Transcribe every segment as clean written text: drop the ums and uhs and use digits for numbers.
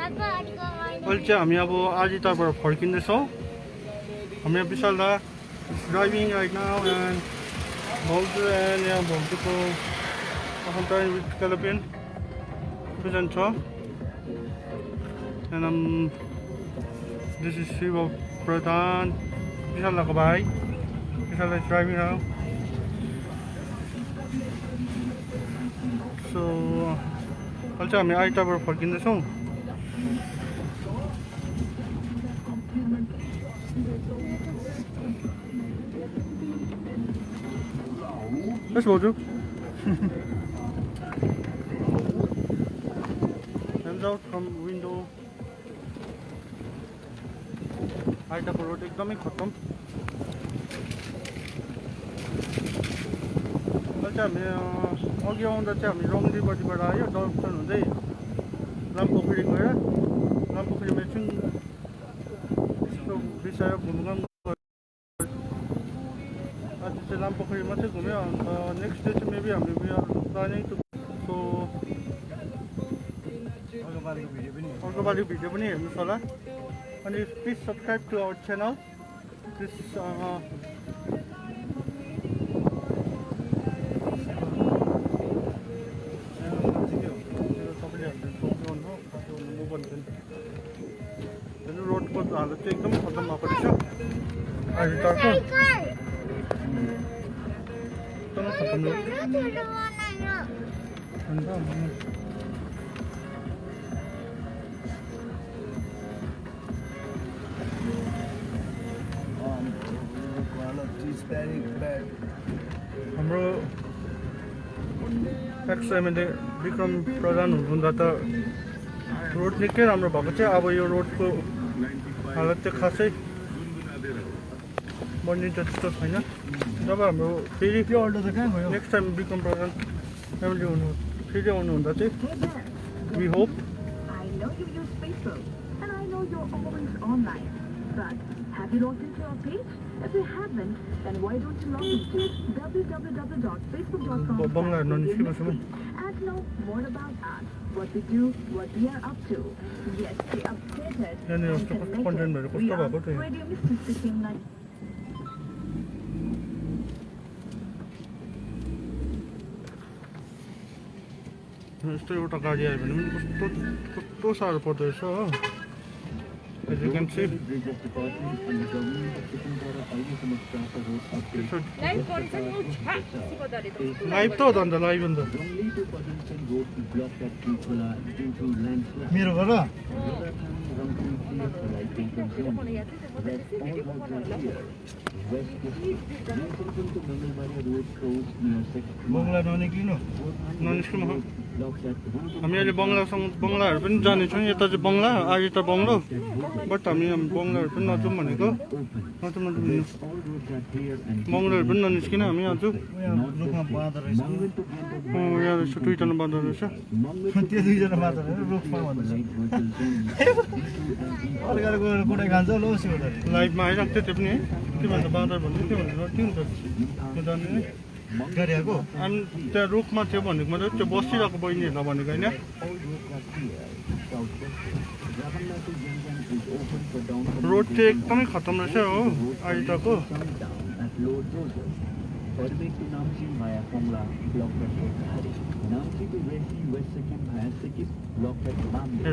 अहिले चाहिँ हामी अब aritarबाट फर्किँदैछौँ हामी यहाँ विशालदा driving right now and Boulder and yeah Boulderको Anton with Calapian present and this is Shiva Pradhan Vishalaka bhai Vishal is driving now so अहिले चाहिँ हामी aritarबाट फर्किँदैछौँ Yes, Bojo. Hands out from window. aritarको रोड एकदमै खतम अहिले चाहिँ हामी अघि आउँदा चाहिँ हामी रङ्गलीपट्टिबाट आयो दर्शन हुँदै लामपोखरी गएर लामपोखरीमा एकछिन यस्तो विषय घुमघाम आज चाहिँ लामपोखरी मात्रै घुम्यो अन्त नेक्स्ट डे चाहिँ मेबी हामी प्लानिङ टु सो अर्कोपालिको भिडियो पनि हेर्नुहोस् होला अनि please subscribe to our channel please रोडको हालत चाहिँ एकदम खतम भएको रहेछ aritarको एकदमै खतम रोड हाम्रो एक्सएमएलए विक्रम प्रधान हुँदा त रोड निकै राम्रो भएको थियो अब यो रोडको हालत चाहिँ खासै बनिन्छ त्यस्तो छैन जब हाम्रो फेरि next time Vikram Pradhan family हुनु फेरि आउनुहुँदा चाहिँ we hope Have you logged into our page? If you haven't, then why don't you log into www.facebook.com and know more about us, what we do, what we are up to. Yes, stay updated and connected. We are Radio Mr. Like यस्तो एउटा गाडी आयो भने पनि कस्तो साह्रो पर्दो रहेछ हो As you can see, live to the live on the mirror. Bangla ननिक्लिनु ननिस्किनु हो हामी अहिले बङ्गलाहरु पनि जाने छौं यता चाहिँ बङ्गला aritar बङ्गलो बट हामी बङ्गलाहरु पनि नजाउँ भनेको नजाउँ बङ्गलाहरु पनि ननिस्किन हामी आज रुखमा बाँधर रहेछ यहाँ रहेछ दुईजना बाँधर रहेछ त्यो दुईजना बाँधर रहेछ रुखमा बाँधर अर्काले गएर कुनै खान्छ लो सिउदा लाइभमा आइराख्थ्यो त्यो पनि के भन्छ बाँदर भन्ने के भनेर के हुन्छ म जान्ने नि गरिएको अनि त्यहाँ रुखमा थियो भनेको मतलब त्यो बसिरहेको बहिनीहरूलाई भनेको होइन रोड चाहिँ एकदमै खतम रहेछ हो aritarको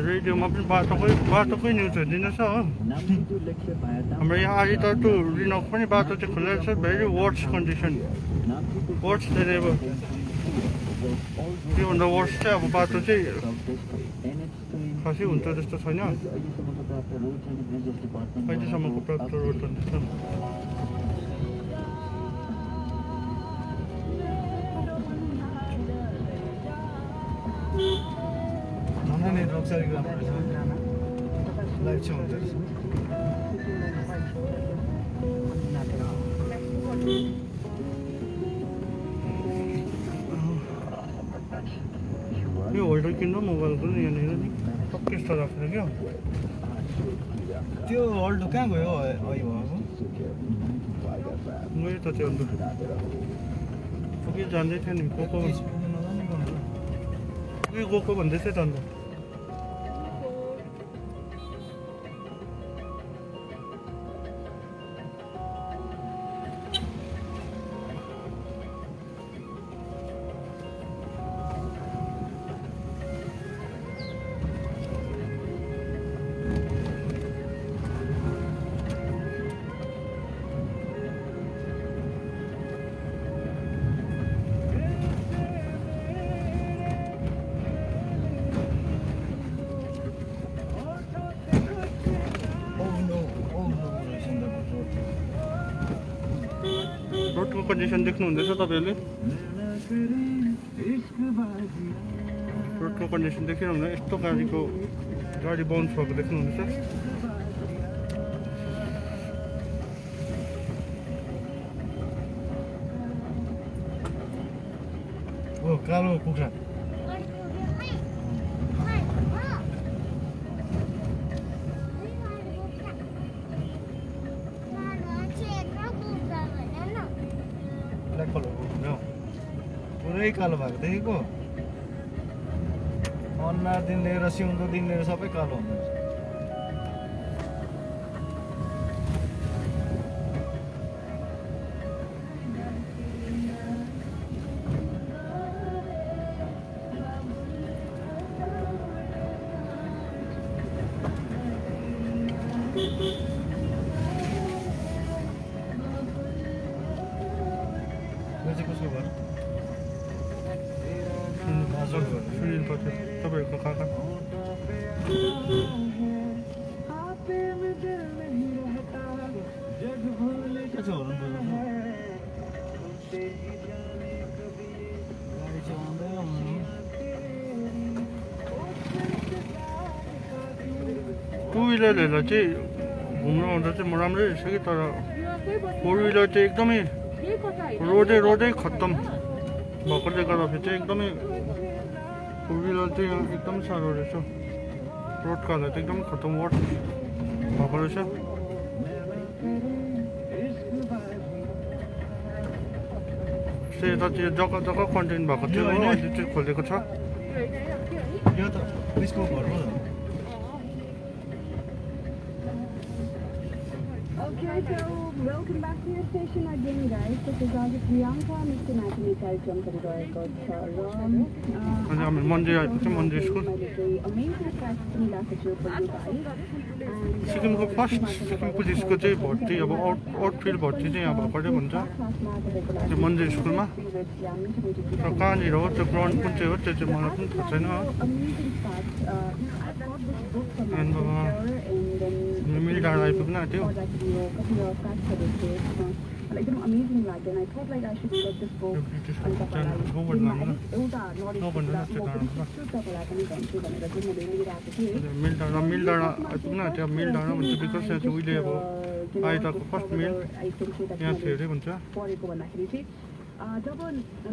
रेडियोमा पनि बाटोकै न्युज हेरिदिनुहोस् हो हाम्रो यहाँ aritar टु रिनक पनि बाटो चाहिँ खुल्ला छ भेरी वर्स्ट कन्डिसन वर्स्ट चाहिँ अब त्योभन्दा वर्स्ट चाहिँ अब बाटो चाहिँ खासै हुन्छ जस्तो छैन अहिलेसम्मको प्राप्त रोड त्यस्तो नै रक्सरी ग्राम लाइभ छ हुन्छ यो होल्डर किन्नु मोबाइलको नि यहाँनिर नि टक्कै यस्तो राखेर क्या त्यो होल्डर कहाँ गयो अहिले भएको गयो त त्यो अन्त पुगि जान्दै थियो नि गएको भन्दैछ त अन्त कन्डिसन देख्नुहुँदैछ तपाईँहरूले रोडको कन्डिसन देखिरहनु यस्तो गाडी बाउन्स भएको देख्नुहुँदैछ ओ कालो कुखुरा पुरै कालो भएको देखेको अनुहारदेखि लिएर सिउँदोदेखि लिएर सबै कालो हुँदो रहेछ यो चाहिँ कसको घर सुनिल पत्यो तपाईँहरूको काका के छ हर्न बजाउँछ गाडी चलाउँदै आउनु टु विलरहरूलाई चाहिँ घुम्न आउँदा चाहिँ म राम्रै रहेछ कि तर फोर विलर चाहिँ एकदमै रोडै खत्तम भएकोले गर्दाखेरि चाहिँ एकदमै फोर विलर चाहिँ यहाँ एकदम साह्रो रहेछ रोडको हालत चाहिँ एकदम खत्तम वर्ड भएको रहेछ यता चाहिँ जग्गा जग्गा कन्टेन्ट भएको थियो होइन अहिले चाहिँ खोलेको छ यो त उयसको घर हो Okay, so welcome back to your station again, guys. This is Raja Priyanka, Mr. Natalie Telkom Corridor Ron. अनि हामी मन्दिर आइपुग्छौँ मन्दिर school Amazing facts to me for you guys. सिक्किमको फर्स्ट सिक्किम पुलिसको चाहिँ भर्ती अब आउटफिल्ड भर्ती चाहिँ यहाँ भएको अरे भन्छ त्यो मन्दिर स्कुलमा र कहाँनिर हो त्यो ग्राउन्ड कुन चाहिँ हो त्यो चाहिँ मलाई पनि थाहा छैन मिल डाँडा आइपुग्न आँट्यो एकदम अमेजिङ लाग्यो I thought like I should get this book मिल डाँडा आइपुग्न आँट्यो मिल डाँडा भन्छ बिकज यहाँ चाहिँ उहिले अब आइतको फर्स्ट मिल यहाँ थियो अरे भन्छ पढेको भन्दाखेरि चाहिँ जब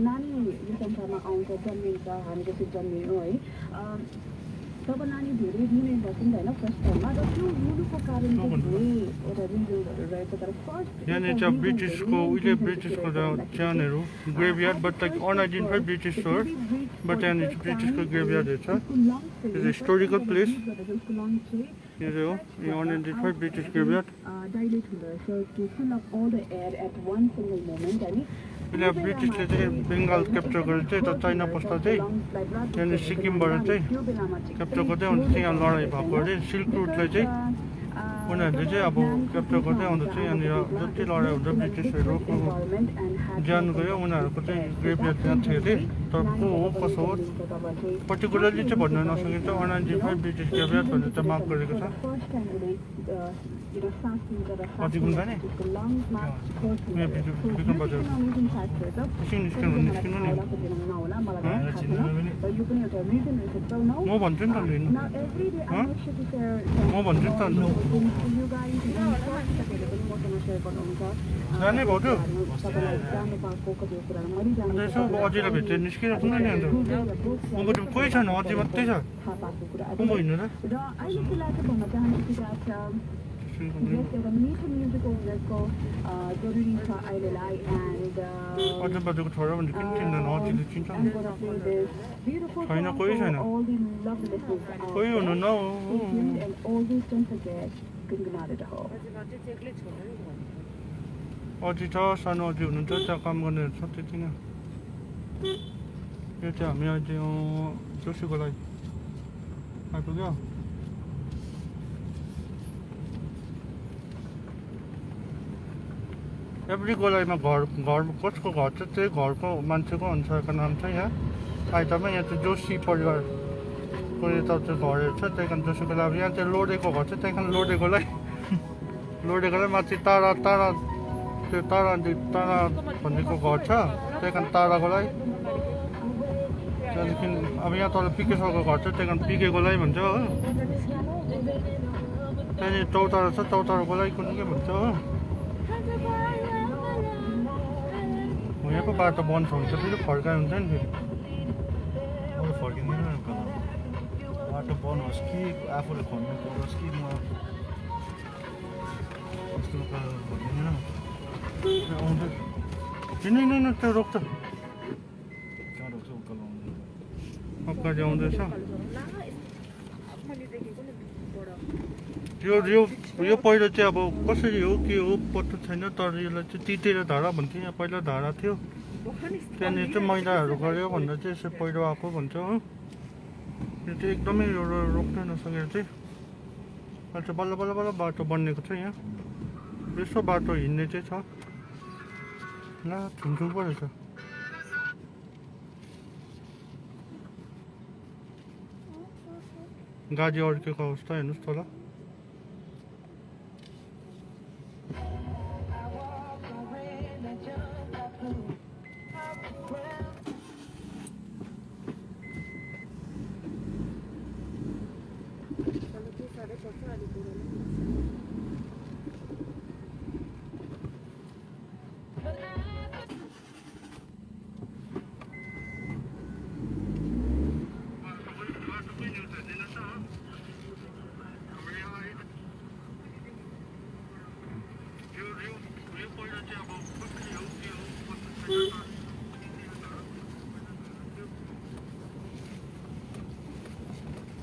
नानी यो संसारमा आउँछ जन्मिन्छ हामी जसरी जन्मिनु है तब नानी धेरै रुने गर्छ नि त होइन फर्स्ट टाइममा र त्यो रुनुको कारण चाहिँ धेरैवटा रिजनहरू रहेछ तर फर्स्ट यहाँनिर चाहिँ ब्रिटिसको उहिले ब्रिटिसको चिहानहरू graveyard but like unidentified British store but त्यहाँनिर चाहिँ ब्रिटिसको ग्रेभयार्डहरू छ त्यो हिस्टोरिकल प्लेस यो चाहिँ हो यो अनआइडेन्टिफाइड ब्रिटिस ग्रेभयार्ड डाइलेट हुँदो रहेछ to fill up all the air at one single moment होइन अहिले ब्रिटिसले चाहिँ बेङ्गाल क्याप्चर गरेर चाहिँ यता चाइना पस्दा चाहिँ यहाँनिर सिक्किमबाट चाहिँ क्याप्चर गर्दै आउँदा चाहिँ यहाँ लडाइँ भएको अरे सिल्क रुटलाई चाहिँ उनीहरूले चाहिँ अब क्याप्चर गर्दै आउँदा चाहिँ यहाँनिर जति लडाइँ हुँदा ब्रिटिसहरू ज्यान गयो उनीहरूको चाहिँ ग्रेभयार्ड त्यहाँ थियो अरे तर को हो कसो हो पर्टिकुलरली चाहिँ भन्न नसकिन्छ अनआइडेन्टिफाइड ब्रिटिस ग्रेभयार्ड भनेर चाहिँ मार्क गरेको छ कति गुण जाने विक्रम बजार निस्किनु निस्किनु नि म भन्छु नि त लिनु म भन्छु नि त जाने भाउजू यसो अझैलाई भेट्यो निस्किरहेको नि अन्त म कोही छैन अझै मात्रै छ को हिँड्नु र अझै बाजुको छोरा भने किन चिन्दैन अझैले चिन्छ छैन कोही छैन कोही हुनु न अझै छ सानो अझै हुनुहुन्छ त्यहाँ काम गर्नेहरू छ त्यति नै यो चाहिँ हामी अहिले जोशीको लागि आइपुग्यो एभ्री गोलाइमा घर कसको घर छ त्यही घरको मान्छेको अनुसारको नाम छ यहाँ आइतमा यहाँ चाहिँ जोशी परिवारको यता चाहिँ घरहरू छ त्यही कारण जोशी गोला यहाँ चाहिँ लोडेको घर छ त्यही कारण लोडेकोलाई माथि टाढा त्यो तारा भनेको घर छ त्यही कारण ताराकोलाई त्यहाँदेखि अब यहाँ तल पिके सरको घर छ त्यही कारण पिकेकोलाई भन्छ हो त्यहाँनिर चौतारा छ चौताराकोलाई कुनै के भन्छ हो यहाँको बाटो बन्द छ भने फेरि फर्काइ हुन्छ नि फेरि मलाई फर्किँदैन बाटो बन्द होस् कि आफूले खन्नु परोस् कि म कस्तो फर्किँदैन किन त्यो रोक्छ कहाँ रोक्छ उकालो आउँदैन अगाडि आउँदैछ यो पहिलो चाहिँ अब कसरी हो के हो पत्तो छैन तर यसलाई चाहिँ तितेर धारा भन्थ्यो यहाँ पहिला धारा थियो त्यहाँनिर चाहिँ मैलाहरू गऱ्यो भनेर चाहिँ यसो पहिरो आएको भन्छ हो यो चाहिँ एकदमै एउटा रोक्नै नसकेर चाहिँ अहिले चाहिँ बल्ल बल्ल बल्ल बाटो बनिएको छ यहाँ यसो बाटो हिँड्ने चाहिँ छ ल ठुल्ठुल पो रहेछ गाडी अड्केको अवस्था हेर्नुहोस् तल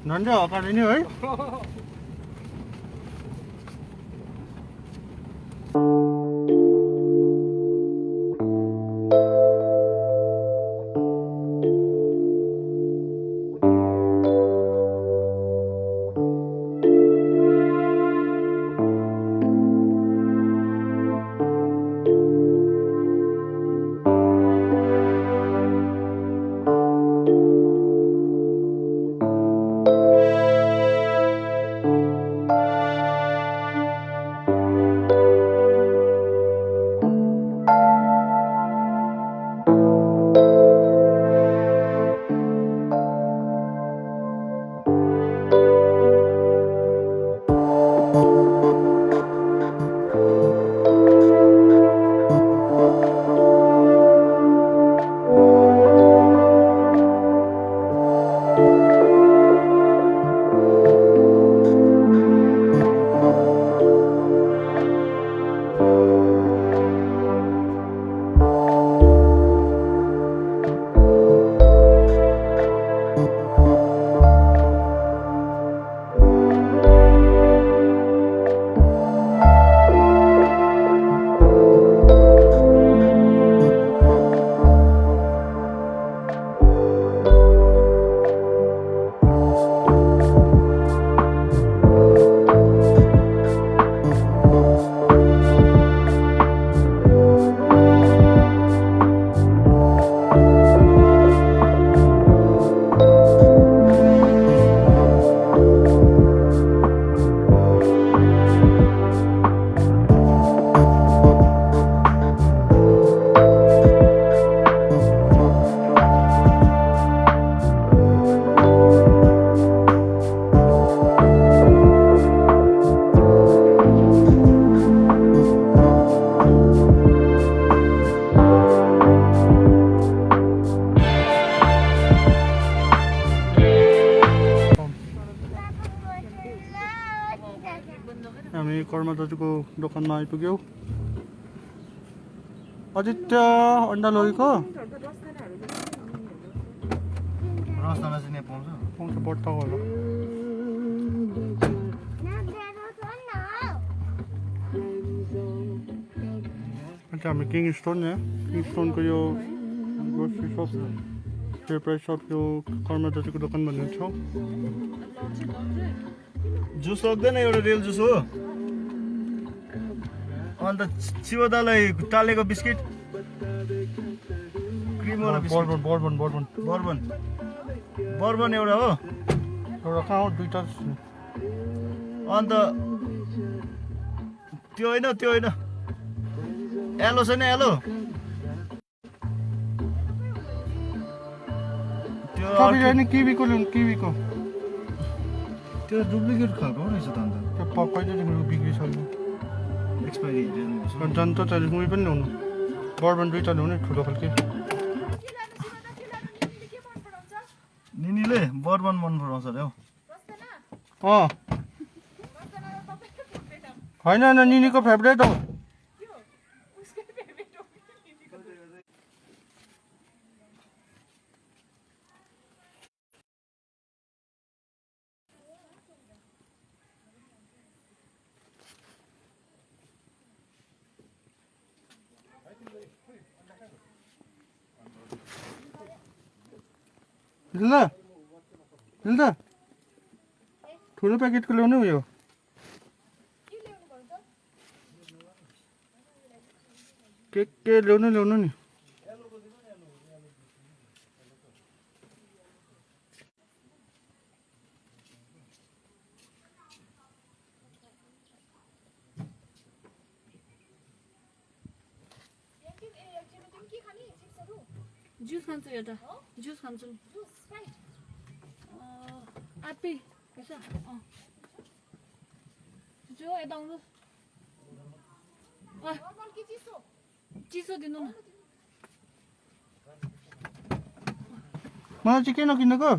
झन्डै हकाले नि है हामी कर्मा दाजुको दोकानमा आइपुग्यौँ आदित्य अन्डा लगेको रसदाना चाहिँ यहाँ पाउँछ पाउँछ बट्टाको होला अन्त हामी किङ स्टोन यहाँ किङ स्टोनको यो grocery shop fair price shop यो कर्मा दाजुको दोकान भन्ने छौँ जुस सक्दैन एउटा रेल जुस हो अन्त शिवदालाई टालेको बिस्किट क्रिमवाला बिस्किट बर्बन बर्बन एउटा हो एउटा कहाँ हो दुईवटा अन्त त्यो होइन एलो छैन एलो त्यो तपाईँले नि किवीको लिनु किवीको त्यो डुप्लिकेट खालको रहेछ त अन्त त्यो कहिलेदेखिको बिग्रिसक्यो एक्सपायरी हेरेर जन्त चाहिँ उयो पनि ल्याउनु बर्बन दुईवटा ल्याउनु ठुलो खालके निनीले बर्बन मन पराउँछ अरे हौ अँ होइन होइन निनीको फेभरेट हो ल ठुलो प्याकेटको ल्याउनु उयो के ल्याउनु नि जुस खान्छु एउटा जुस खान्छु आप्पी जो यता आउनु चिसो दिनु न मलाई चाहिँ के नकिन्नुको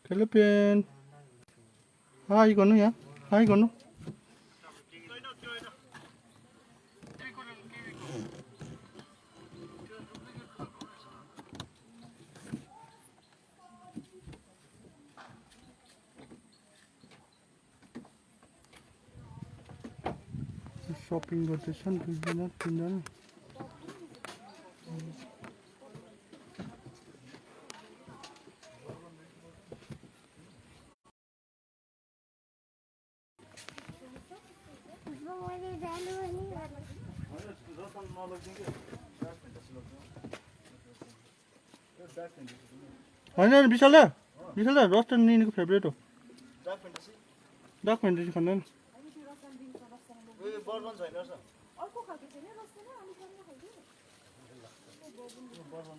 Philippine. Hi गर्नु यहाँ हाई गर्नु शपिङ गर्दैछन् दुईजना तीनजना होइन विशाल रस्ट निनीको फेभरेट हो डार्क फ्यान्टेसी खाँदैन बर्बन छैन रहेछ अर्को खालको छैन रस्ता अनि सानो खालको बर्बन